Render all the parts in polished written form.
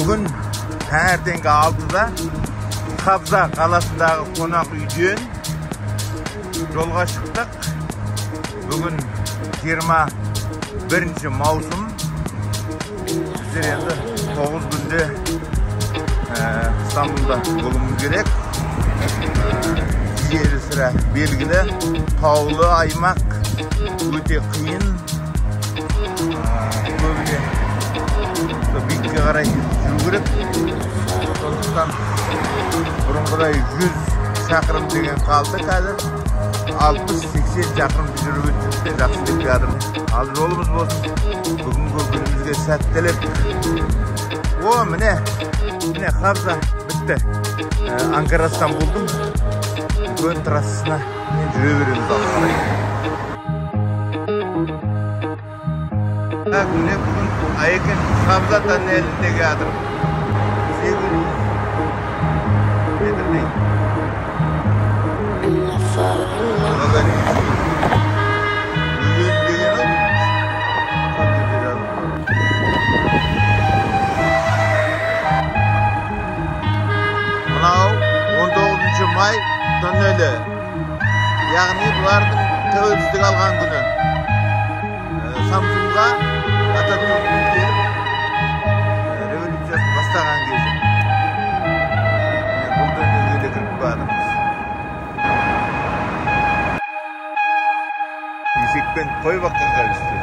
Bugün tаңертеңгі 6-da Xabza qalasınдағы қонақ үйден жолға шықтық. Bugün 21 маусым. Біздер енді 9 күнде İstanbul'da болуымыз керек. Жері сірә белгілі, таулы аймақ, өте қиын. Көбіне биікке қарай жүру керек. Сондықтан бұрынғыдай 100 шақырым деген қалды қазір. 60-80 шақырым жүріп өтсе жақсы деп жатырмын. Ал жолымыз болсын. Бүгінгі күнімізге сәттілік. Міне Xabza бітті. Анкарастан болдым. Үлкен трассасына жүре береміз алға қарай. Міне бүгін Айекін Xabza тоннеліндегі жатырмын. 800 метрдей. Мынау 19 май тоннелі. Яғни бұлардың тәуелсіздік алған күні. Самсунға Ататүріктің келіп революциясын бастаған кезі. Бұл тоннелге де кіріп барамыз. Есекпен қой баққанға түсті.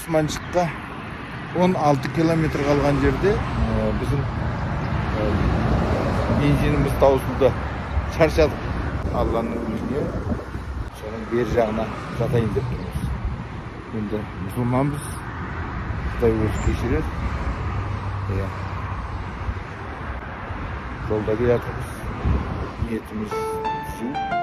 Osmançık'ta 16 kilometre қалған жерде bizim benzinimiz tausылды. Шаршадық. Allah'ın izniyle соның бер жағына жатайын деп тұрмыз. Енді мұсылманбыз. Құдай өзі кешірер. Жолда келе жатырмыз. Ниетіміз түзу.